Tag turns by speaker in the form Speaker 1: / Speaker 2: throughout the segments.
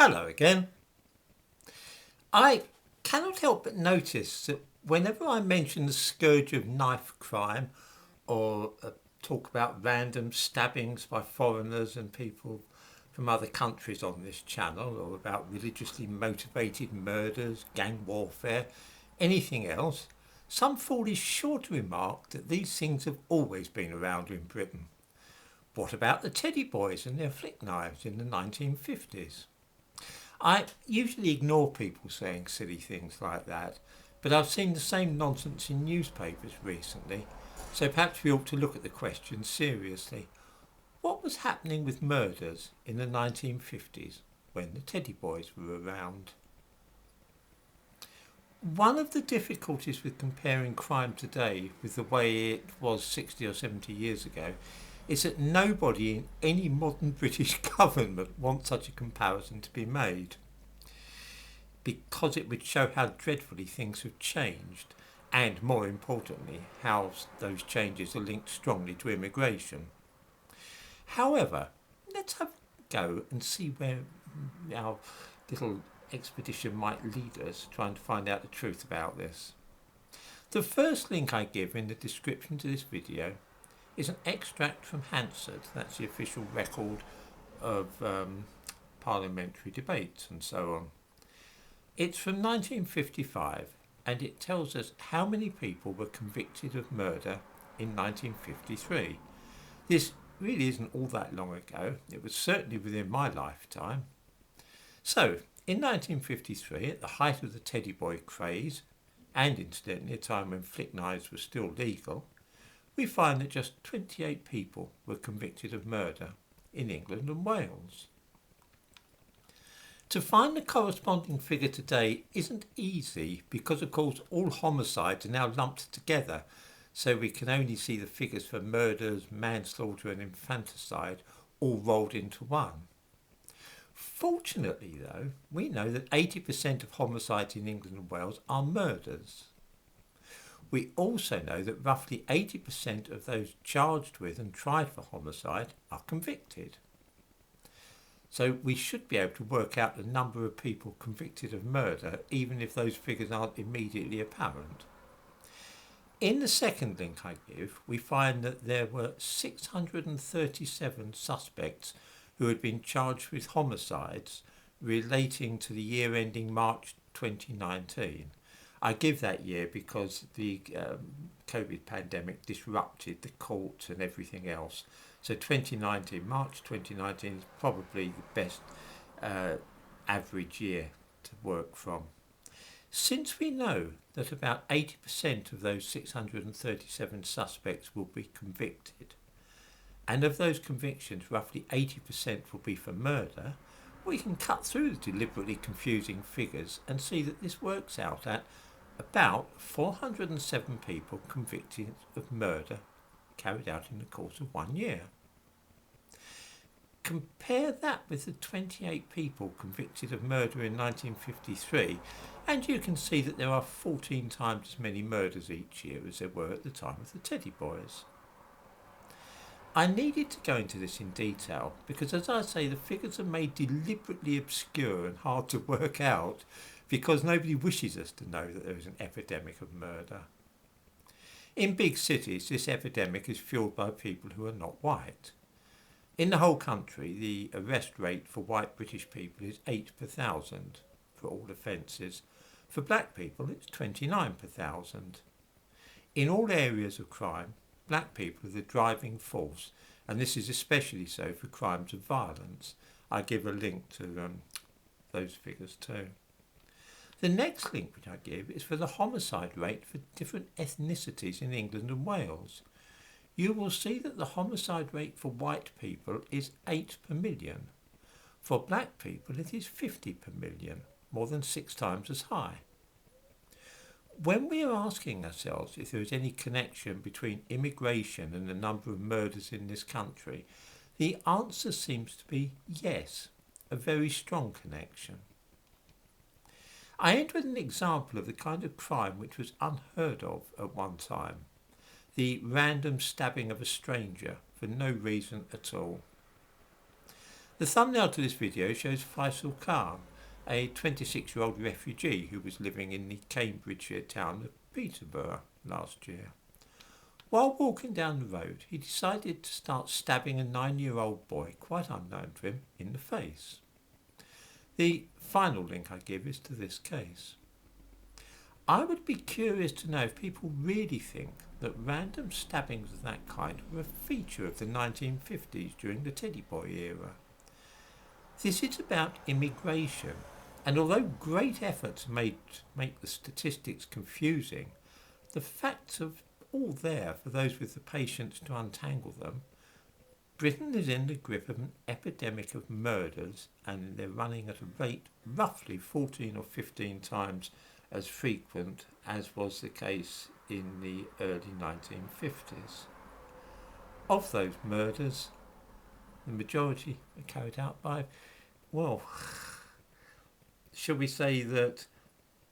Speaker 1: Hello again. I cannot help but notice that whenever I mention the scourge of knife crime or talk about random stabbings by foreigners and people from other countries on this channel, or about religiously motivated murders, gang warfare, anything else, some fool is sure to remark that these things have always been around in Britain. What about the teddy boys and their flick knives in the 1950s? I usually ignore people saying silly things like that, but I've seen the same nonsense in newspapers recently, so perhaps we ought to look at the question seriously. What was happening with murders in the 1950s when the teddy boys were around? One of the difficulties with comparing crime today with the way it was 60 or 70 years ago is that nobody in any modern British government wants such a comparison to be made, because it would show how dreadfully things have changed, and more importantly, how those changes are linked strongly to immigration. However, let's have a go and see where our little expedition might lead us, trying to find out the truth about this. The first link I give in the description to this video is an extract from Hansard, that's the official record of parliamentary debates and so on. It's from 1955 and it tells us how many people were convicted of murder in 1953. This really isn't all that long ago. It was certainly within my lifetime. So, in 1953, at the height of the teddy boy craze, and incidentally a time when flick knives were still legal, we find that just 28 people were convicted of murder in England and Wales. To find the corresponding figure today isn't easy because, of course, all homicides are now lumped together, so we can only see the figures for murders, manslaughter and infanticide all rolled into one. Fortunately, though, we know that 80% of homicides in England and Wales are murders. We also know that roughly 80% of those charged with and tried for homicide are convicted. So we should be able to work out the number of people convicted of murder, even if those figures aren't immediately apparent. In the second link I give, we find that there were 637 suspects who had been charged with homicides relating to the year ending March 2019. I give that year because the COVID pandemic disrupted the courts and everything else. So 2019, March 2019 is probably the best average year to work from. Since we know that about 80% of those 637 suspects will be convicted, and of those convictions roughly 80% will be for murder, we can cut through the deliberately confusing figures and see that this works out at about 407 people convicted of murder carried out in the course of 1 year. Compare that with the 28 people convicted of murder in 1953 and you can see that there are 14 times as many murders each year as there were at the time of the teddy boys. I needed to go into this in detail because, as I say, the figures are made deliberately obscure and hard to work out because nobody wishes us to know that there is an epidemic of murder. In big cities, this epidemic is fueled by people who are not white. In the whole country, the arrest rate for white British people is 8 per thousand for all offences. For black people, it's 29 per thousand. In all areas of crime, black people are the driving force, and this is especially so for crimes of violence. I give a link to those figures too. The next link which I give is for the homicide rate for different ethnicities in England and Wales. You will see that the homicide rate for white people is 8 per million. For black people it is 50 per million, more than 6 times as high. When we are asking ourselves if there is any connection between immigration and the number of murders in this country, the answer seems to be yes, a very strong connection. I end with an example of the kind of crime which was unheard of at one time, the random stabbing of a stranger for no reason at all. The thumbnail to this video shows Faisal Khan, a 26-year-old refugee who was living in the Cambridgeshire town of Peterborough last year. While walking down the road, he decided to start stabbing a 9-year-old boy, quite unknown to him, in the face. The final link I give is to this case. I would be curious to know if people really think that random stabbings of that kind were a feature of the 1950s during the teddy boy era. This is about immigration, and although great efforts made to make the statistics confusing, the facts are all there for those with the patience to untangle them. Britain is in the grip of an epidemic of murders, and they're running at a rate roughly 14 or 15 times as frequent as was the case in the early 1950s. Of those murders, the majority are carried out by, well, shall we say that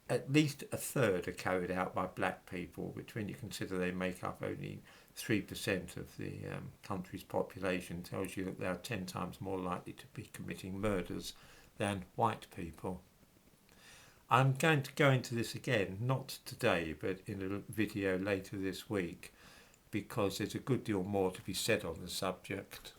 Speaker 1: at least a third are carried out by black people, which when you consider they make up only 3% of the country's population tells you that they are 10 times more likely to be committing murders than white people. I'm going to go into this again, not today, but in a video later this week, because there's a good deal more to be said on the subject.